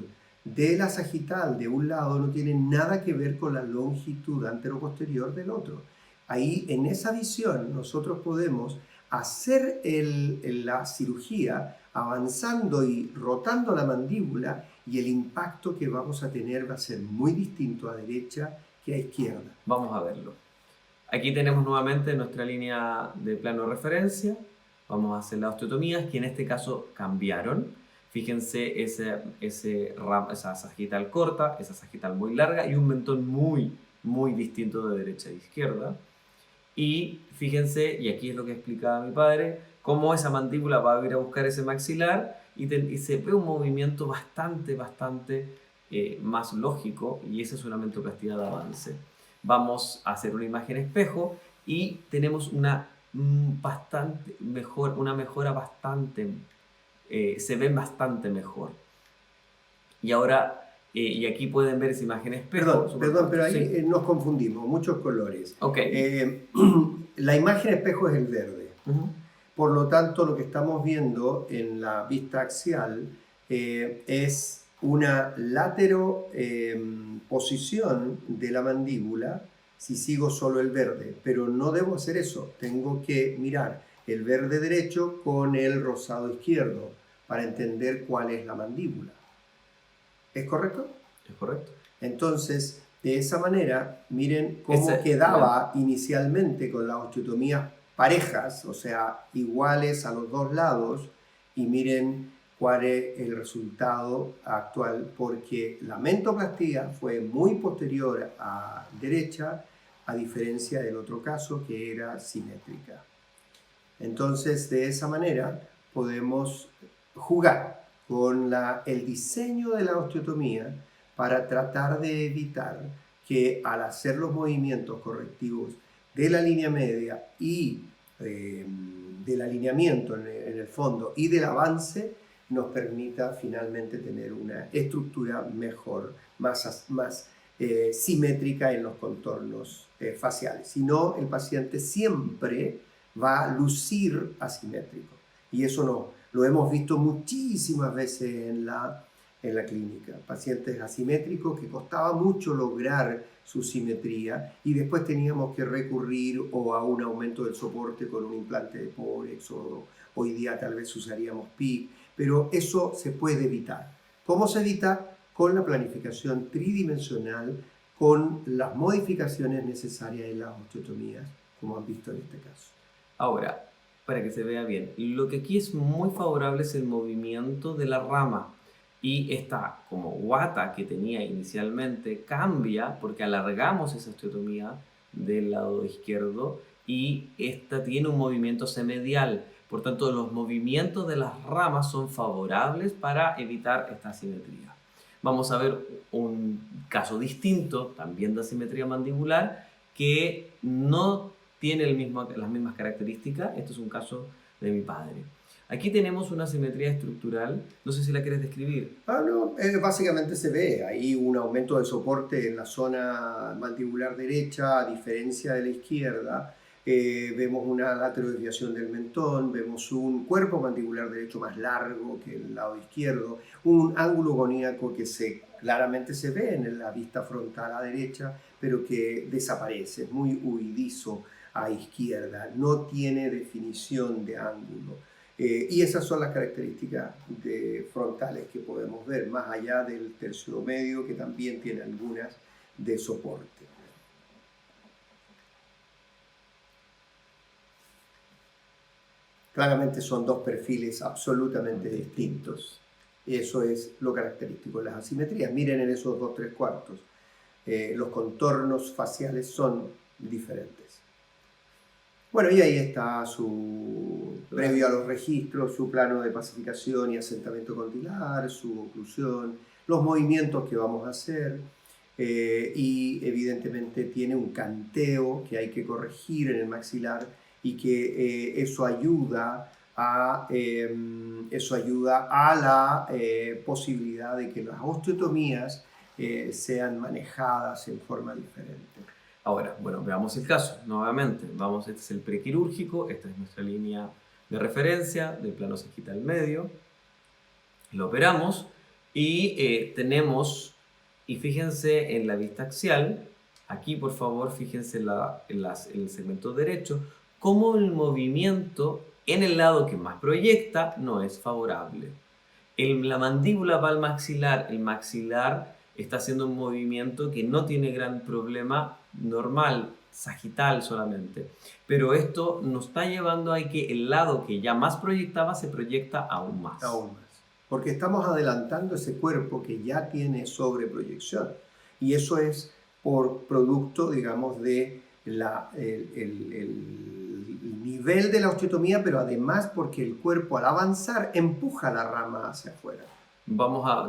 de la sagital de un lado no tiene nada que ver con la longitud anteroposterior del otro. Ahí, en esa visión, nosotros podemos hacer la cirugía avanzando y rotando la mandíbula, y el impacto que vamos a tener va a ser muy distinto a derecha que a izquierda. Vamos a verlo. Aquí tenemos nuevamente nuestra línea de plano de referencia. Vamos a hacer las osteotomías, que en este caso cambiaron. Fíjense esa sagital corta, esa sagital muy larga y un mentón muy, muy distinto de derecha a izquierda. Y fíjense, y aquí es lo que explicaba mi padre, cómo esa mandíbula va a ir a buscar ese maxilar y se ve un movimiento bastante más lógico, y esa es una mentoplastía de avance. Vamos a hacer una imagen espejo y tenemos una mejora bastante, se ven bastante mejor. Y ahora, y aquí pueden ver esa imagen espejo. Perdón, pero ahí nos confundimos, muchos colores. Okay. la imagen espejo es el verde. Por lo tanto, lo que estamos viendo en la vista axial es una posición de la mandíbula si sigo solo el verde, pero no debo hacer eso. Tengo que mirar el verde derecho con el rosado izquierdo para entender cuál es la mandíbula. ¿Es correcto? Es correcto. Entonces, de esa manera, miren cómo quedaba inicialmente con las osteotomías parejas, o sea, iguales a los dos lados, y miren cuál es el resultado actual, porque la mentoplastía fue muy posterior a derecha, a diferencia del otro caso que era simétrica. Entonces, de esa manera podemos jugar con el diseño de la osteotomía para tratar de evitar que al hacer los movimientos correctivos de la línea media y del alineamiento en el fondo y del avance nos permita finalmente tener una estructura mejor, más simétrica en los contornos faciales. Si no, el paciente siempre va a lucir asimétrico. Y eso no, lo hemos visto muchísimas veces en la clínica. Pacientes asimétricos que costaba mucho lograr su simetría y después teníamos que recurrir o a un aumento del soporte con un implante de Porex o hoy día tal vez usaríamos PIC, pero eso se puede evitar. ¿Cómo se evita? Con la planificación tridimensional, con las modificaciones necesarias en las osteotomías, como han visto en este caso. Ahora, para que se vea bien, lo que aquí es muy favorable es el movimiento de la rama. Y esta como guata que tenía inicialmente cambia porque alargamos esa osteotomía del lado izquierdo y esta tiene un movimiento semedial. Por tanto, los movimientos de las ramas son favorables para evitar esta asimetría. Vamos a ver un caso distinto, también de asimetría mandibular, que no tiene las mismas características. Esto es un caso de mi padre. Aquí tenemos una simetría estructural, no sé si la quieres describir. No, básicamente se ve ahí un aumento de soporte en la zona mandibular derecha, a diferencia de la izquierda. Vemos una laterodesviación del mentón, vemos un cuerpo mandibular derecho más largo que el lado izquierdo, un ángulo goníaco que claramente se ve en la vista frontal a derecha, pero que desaparece, es muy huidizo a izquierda, no tiene definición de ángulo. Y esas son las características frontales que podemos ver, más allá del tercio medio, que también tiene algunas de soporte. Claramente son dos perfiles absolutamente distintos. Eso es lo característico de las asimetrías. Miren en esos 2/3, los contornos faciales son diferentes. Bueno, y ahí está previo a los registros, su plano de pacificación y asentamiento condilar, su oclusión, los movimientos que vamos a hacer y evidentemente tiene un canteo que hay que corregir en el maxilar y que eso ayuda a la posibilidad de que las osteotomías sean manejadas en forma diferente. Ahora, bueno, veamos el caso nuevamente. Este es el prequirúrgico, esta es nuestra línea de referencia del plano sagital medio. Lo operamos y tenemos, y fíjense en la vista axial, aquí por favor fíjense en el segmento derecho, cómo el movimiento en el lado que más proyecta no es favorable. La mandíbula va al maxilar, el maxilar está haciendo un movimiento que no tiene gran problema, normal, sagital solamente. Pero esto nos está llevando a que el lado que ya más proyectaba se proyecta aún más. Aún más. Porque estamos adelantando ese cuerpo que ya tiene sobreproyección. Y eso es por producto, digamos, de el nivel de la osteotomía, pero además porque el cuerpo al avanzar empuja la rama hacia afuera.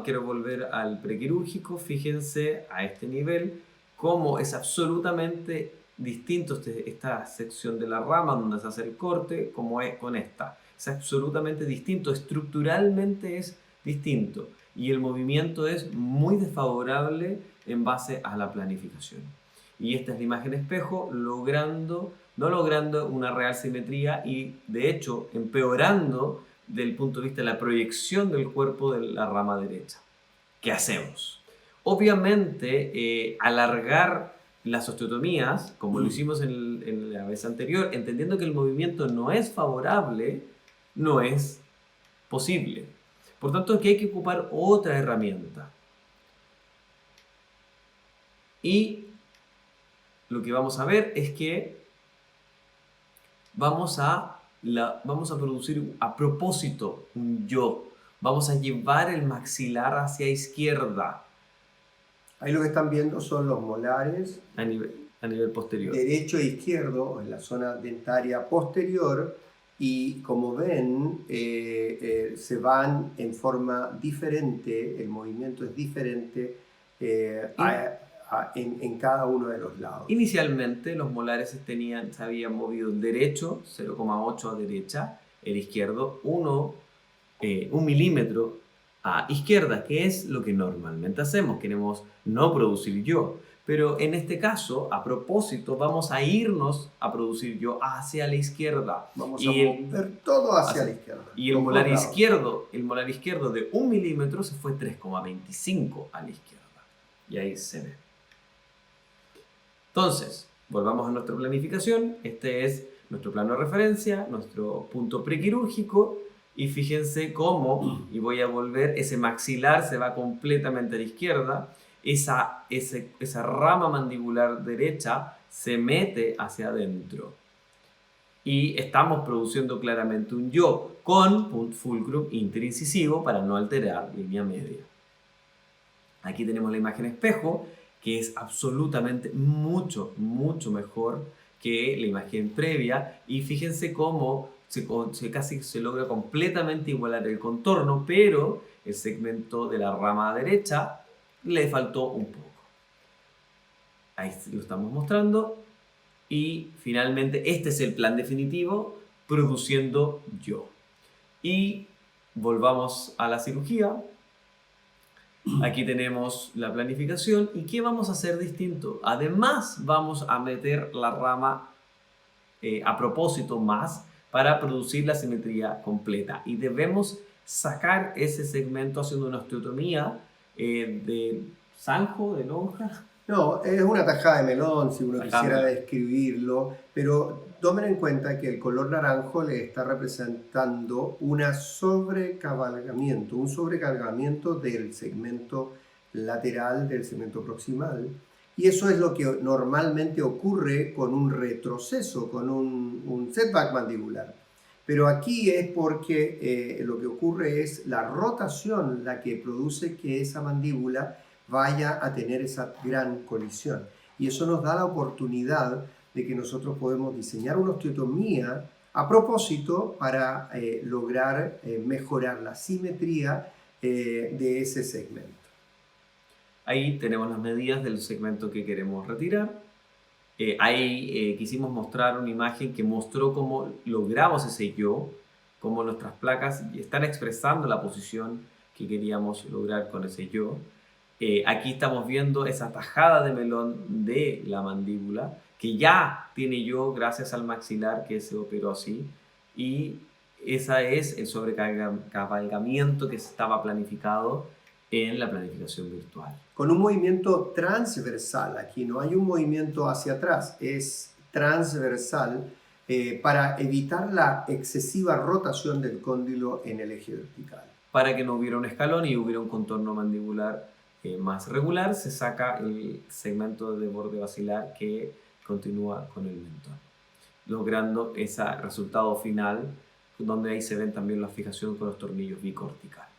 Quiero volver al prequirúrgico. Fíjense a este nivel cómo es absolutamente distinto esta sección de la rama donde se hace el corte, como es con esta. Es absolutamente distinto, estructuralmente es distinto y el movimiento es muy desfavorable en base a la planificación. Y esta es la imagen espejo, no logrando una real simetría y de hecho empeorando desde el punto de vista de la proyección del cuerpo de la rama derecha. ¿Qué hacemos? Obviamente, alargar las osteotomías, como lo hicimos en la vez anterior, entendiendo que el movimiento no es favorable, no es posible. Por tanto, aquí hay que ocupar otra herramienta. Y lo que vamos a ver es que vamos a producir a propósito un yo. Vamos a llevar el maxilar hacia izquierda. Ahí lo que están viendo son los molares A nivel posterior. Derecho e izquierdo, en la zona dentaria posterior, y como ven, se van en forma diferente, el movimiento es diferente en cada uno de los lados. Inicialmente los molares se habían movido el derecho 0,8 a derecha, el izquierdo 1 milímetro a izquierda, que es lo que normalmente hacemos, queremos no producir yo. Pero en este caso, a propósito, vamos a irnos a producir yo hacia la izquierda. Vamos a mover todo hacia la izquierda. Y el molar izquierdo de 1 milímetro se fue 3,25 a la izquierda. Y ahí se ve. Entonces, volvamos a nuestra planificación. Este es nuestro plano de referencia, nuestro punto prequirúrgico. Y fíjense cómo, y voy a volver, ese maxilar se va completamente a la izquierda. Esa rama mandibular derecha se mete hacia adentro. Y estamos produciendo claramente un yo con fulcrum interincisivo para no alterar línea media. Aquí tenemos la imagen espejo, que es absolutamente mucho mejor que la imagen previa. Y fíjense cómo casi se logra completamente igualar el contorno, pero el segmento de la rama derecha le faltó un poco. Ahí lo estamos mostrando. Y finalmente este es el plan definitivo, produciendo yo. Y volvamos a la cirugía. Aquí tenemos la planificación. ¿Y qué vamos a hacer distinto? Además vamos a meter la rama a propósito más para producir la simetría completa. Y debemos sacar ese segmento haciendo una osteotomía de zanjo, de lonja. No, es una tajada de melón, si uno quisiera describirlo, pero tomen en cuenta que el color naranjo le está representando un sobrecargamiento del segmento lateral del segmento proximal, y eso es lo que normalmente ocurre con un retroceso, con un setback mandibular. Pero aquí es porque lo que ocurre es la rotación la que produce que esa mandíbula vaya a tener esa gran colisión. Y eso nos da la oportunidad de que nosotros podemos diseñar una osteotomía a propósito para lograr mejorar la simetría de ese segmento. Ahí tenemos las medidas del segmento que queremos retirar. Ahí quisimos mostrar una imagen que mostró cómo logramos ese yo, cómo nuestras placas están expresando la posición que queríamos lograr con ese yo. Aquí estamos viendo esa tajada de melón de la mandíbula que ya tiene yo gracias al maxilar que se operó así, y ese es el sobrecabalgamiento que estaba planificado en la planificación virtual. Con un movimiento transversal, aquí no hay un movimiento hacia atrás, es transversal para evitar la excesiva rotación del cóndilo en el eje vertical. Para que no hubiera un escalón y hubiera un contorno mandibular más regular, se saca el segmento de borde basilar que continúa con el mentón, logrando ese resultado final donde ahí se ven también la fijación con los tornillos bicorticales.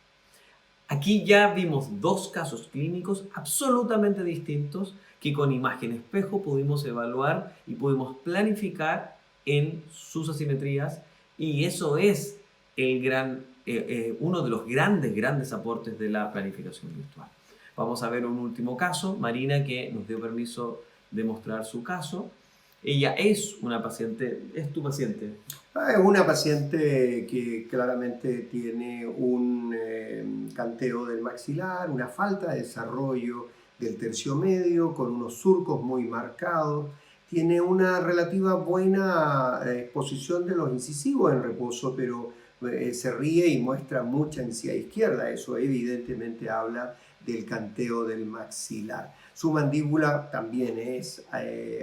Aquí ya vimos dos casos clínicos absolutamente distintos que con imagen espejo pudimos evaluar y pudimos planificar en sus asimetrías, y eso es uno de los grandes aportes de la planificación virtual. Vamos a ver un último caso, Marina, que nos dio permiso de mostrar su caso. Ella es una paciente, ¿es tu paciente? Es una paciente que claramente tiene un canteo del maxilar, una falta de desarrollo del tercio medio, con unos surcos muy marcados. Tiene una relativa buena exposición de los incisivos en reposo, pero se ríe y muestra mucha encía izquierda. Eso evidentemente habla del canteo del maxilar. Su mandíbula también es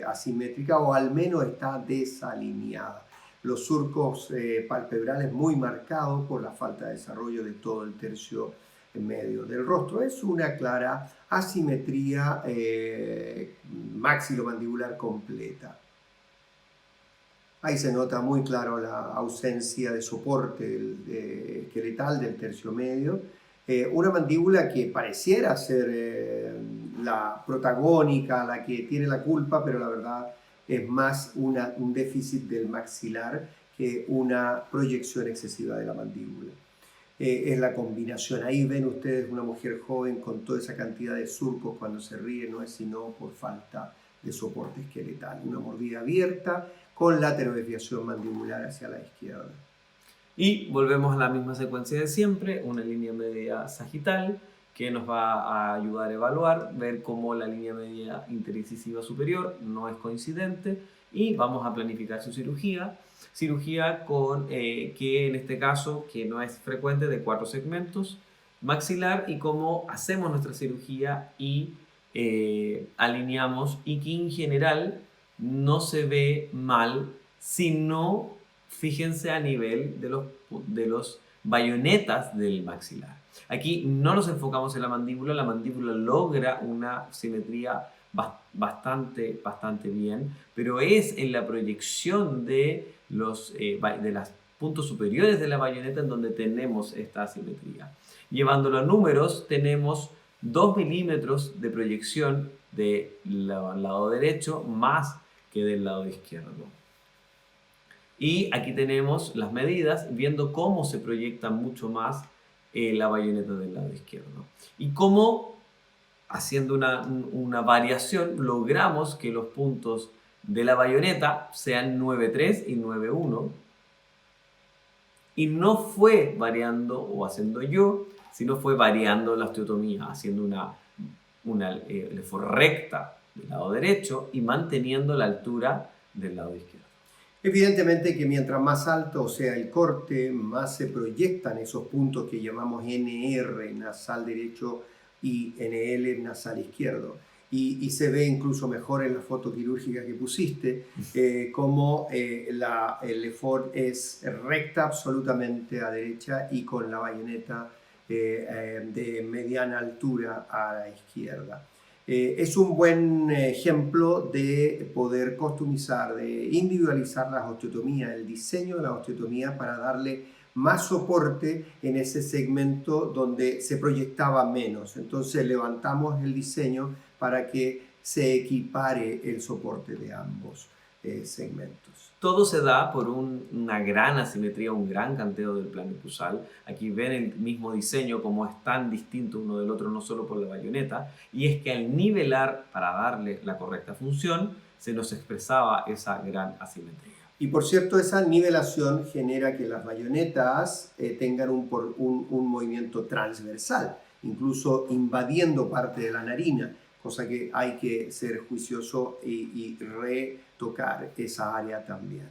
asimétrica, o al menos está desalineada. Los surcos palpebrales muy marcados por la falta de desarrollo de todo el tercio medio del rostro. Es una clara asimetría maxilomandibular completa. Ahí se nota muy claro la ausencia de soporte esqueletal del tercio medio. Una mandíbula que pareciera ser la protagónica, la que tiene la culpa, pero la verdad es más un déficit del maxilar que una proyección excesiva de la mandíbula. Es la combinación. Ahí ven ustedes una mujer joven con toda esa cantidad de surcos cuando se ríe, no es sino por falta de soporte esqueletal. Una mordida abierta con laterodesviación mandibular hacia la izquierda. Y volvemos a la misma secuencia de siempre, una línea media sagital que nos va a ayudar a evaluar, ver cómo la línea media interincisiva superior no es coincidente, y vamos a planificar su cirugía. Cirugía con, que en este caso, que no es frecuente, de 4 segmentos maxilar, y cómo hacemos nuestra cirugía y alineamos, y que en general no se ve mal, sino, fíjense, a nivel de los bayonetas del maxilar. Aquí no nos enfocamos en la mandíbula logra una simetría bastante bien, pero es en la proyección de los puntos superiores de la bayoneta en donde tenemos esta asimetría. Llevándolo a números, tenemos 2 milímetros de proyección del lado derecho más que del lado izquierdo. Y aquí tenemos las medidas, viendo cómo se proyecta mucho más la bayoneta del lado izquierdo. Y cómo, haciendo una variación, logramos que los puntos de la bayoneta sean 9.3 y 9.1. Y no fue variando o haciendo yo, sino fue variando la osteotomía, haciendo una recta del lado derecho y manteniendo la altura del lado izquierdo. Evidentemente que mientras más alto sea el corte, más se proyectan esos puntos que llamamos NR, nasal derecho, y NL, nasal izquierdo. Y se ve incluso mejor en la foto quirúrgica que pusiste, como el effort es recta absolutamente a derecha y con la bayoneta de mediana altura a la izquierda. Es un buen ejemplo de poder customizar, de individualizar la osteotomía, el diseño de la osteotomía para darle más soporte en ese segmento donde se proyectaba menos. Entonces levantamos el diseño para que se equipare el soporte de ambos segmentos. Todo se da por una gran asimetría, un gran canteo del plano epusal. Aquí ven el mismo diseño, como es tan distinto uno del otro, no solo por la bayoneta, y es que al nivelar para darle la correcta función, se nos expresaba esa gran asimetría. Y por cierto, esa nivelación genera que las bayonetas tengan un movimiento transversal, incluso invadiendo parte de la narina, cosa que hay que ser juicioso y retocar esa área también,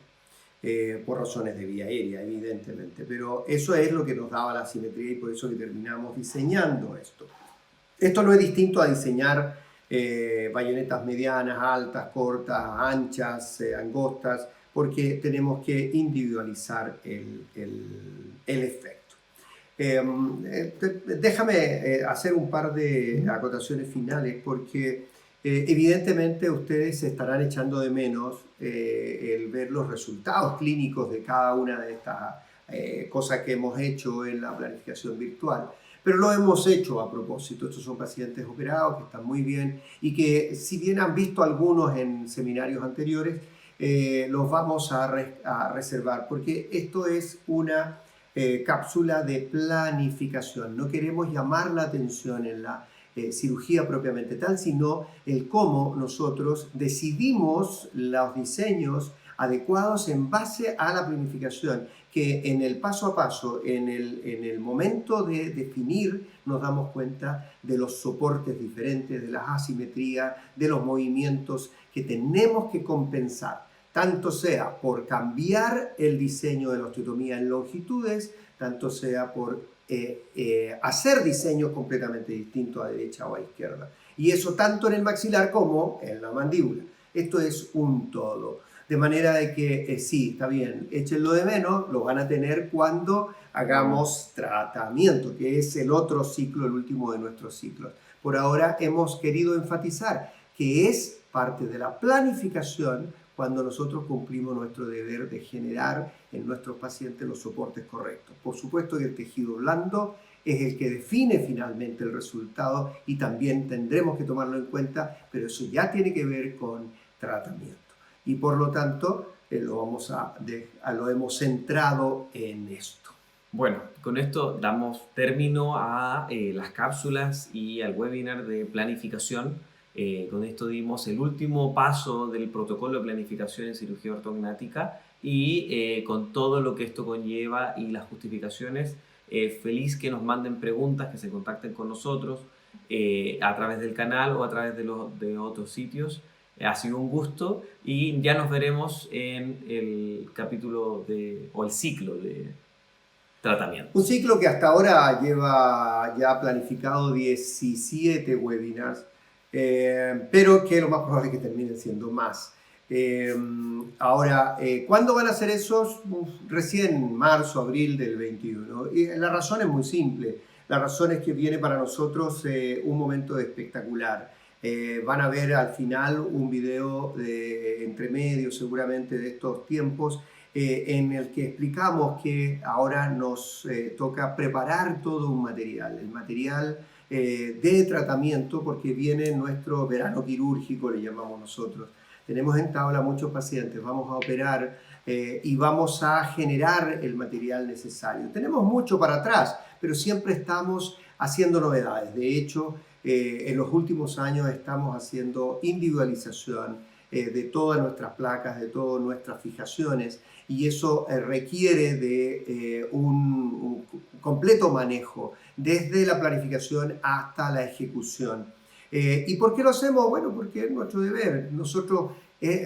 por razones de vía aérea, evidentemente. Pero eso es lo que nos daba la simetría y por eso que terminamos diseñando esto. Esto no es distinto a diseñar bayonetas medianas, altas, cortas, anchas, angostas, porque tenemos que individualizar el efecto. Déjame hacer un par de acotaciones finales, porque evidentemente ustedes se estarán echando de menos el ver los resultados clínicos de cada una de estas cosas que hemos hecho en la planificación virtual. Pero lo hemos hecho a propósito. Estos son pacientes operados que están muy bien y que, si bien han visto algunos en seminarios anteriores, los vamos a reservar, porque esto es una cápsula de planificación. No queremos llamar la atención en la cirugía propiamente tal, sino el cómo nosotros decidimos los diseños adecuados en base a la planificación, que en el paso a paso, en el momento de definir, nos damos cuenta de los soportes diferentes, de las asimetrías, de los movimientos que tenemos que compensar, tanto sea por cambiar el diseño de la osteotomía en longitudes, tanto sea por hacer diseños completamente distintos a derecha o a izquierda. Y eso tanto en el maxilar como en la mandíbula. Esto es un todo. De manera de que sí, está bien, échenlo de menos, lo van a tener cuando hagamos tratamiento, que es el otro ciclo, el último de nuestros ciclos. Por ahora hemos querido enfatizar que es parte de la planificación cuando nosotros cumplimos nuestro deber de generar en nuestros pacientes los soportes correctos. Por supuesto que el tejido blando es el que define finalmente el resultado y también tendremos que tomarlo en cuenta, pero eso ya tiene que ver con tratamiento. Y por lo tanto, lo hemos centrado en esto. Bueno, con esto damos término a las cápsulas y al webinar de planificación. Con esto dimos el último paso del protocolo de planificación en cirugía ortognática y con todo lo que esto conlleva y las justificaciones, feliz que nos manden preguntas, que se contacten con nosotros a través del canal o a través de otros sitios. Ha sido un gusto y ya nos veremos en el capítulo o el ciclo de tratamiento. Un ciclo que hasta ahora lleva ya planificado 17 webinars, pero que lo más probable es que terminen siendo más. Ahora, ¿cuándo van a ser esos? Recién marzo, abril del 21. Y la razón es muy simple. La razón es que viene para nosotros un momento espectacular. Van a ver al final un video entre medio seguramente de estos tiempos en el que explicamos que ahora nos toca preparar todo un material, el material de tratamiento, porque viene nuestro verano quirúrgico, le llamamos nosotros. Tenemos en tabla muchos pacientes, vamos a operar y vamos a generar el material necesario. Tenemos mucho para atrás, pero siempre estamos haciendo novedades. De hecho, en los últimos años estamos haciendo individualización de todas nuestras placas, de todas nuestras fijaciones, y eso requiere de un completo manejo, desde la planificación hasta la ejecución. ¿Y por qué lo hacemos? Bueno, porque es nuestro deber. Nosotros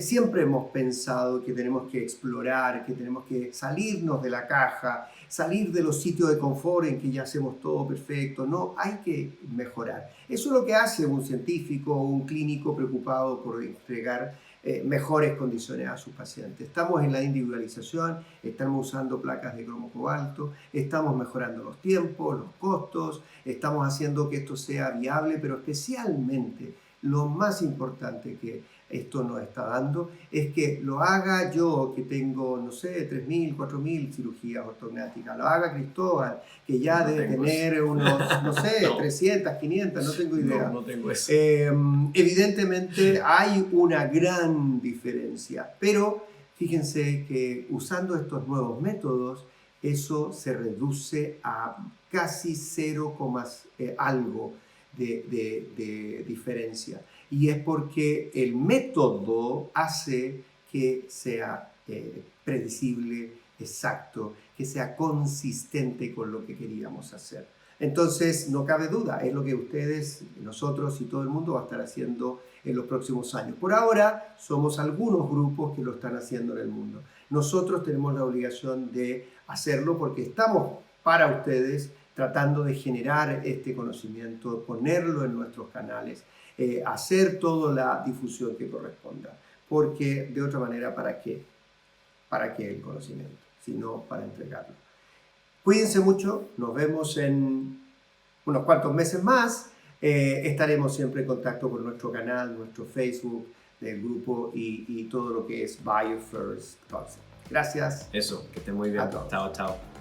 siempre hemos pensado que tenemos que explorar, que tenemos que salirnos de la caja, salir de los sitios de confort en que ya hacemos todo perfecto. No, hay que mejorar. Eso es lo que hace un científico o un clínico preocupado por entregar mejores condiciones a sus pacientes. Estamos en la individualización, estamos usando placas de cromo cobalto, estamos mejorando los tiempos, los costos, estamos haciendo que esto sea viable, pero especialmente lo más importante que esto nos está dando es que lo haga yo, que tengo, no sé, 3.000, 4.000 cirugías ortognáticas, lo haga Cristóbal, que ya debe tener unos, no sé, no. 300, 500, no tengo idea. No tengo eso. Evidentemente hay una gran diferencia, pero fíjense que usando estos nuevos métodos, eso se reduce a casi 0, algo de diferencia. Y es porque el método hace que sea predecible, exacto, que sea consistente con lo que queríamos hacer. Entonces, no cabe duda, es lo que ustedes, nosotros y todo el mundo va a estar haciendo en los próximos años. Por ahora, somos algunos grupos que lo están haciendo en el mundo. Nosotros tenemos la obligación de hacerlo porque estamos para ustedes tratando de generar este conocimiento, ponerlo en nuestros canales, hacer toda la difusión que corresponda. Porque de otra manera, ¿para qué? ¿Para qué el conocimiento? Sino para entregarlo. Cuídense mucho, nos vemos en unos cuantos meses más. Estaremos siempre en contacto con nuestro canal, nuestro Facebook del grupo y todo lo que es BioFirst Concept. Gracias. Eso, que esté muy bien. Chao, chao.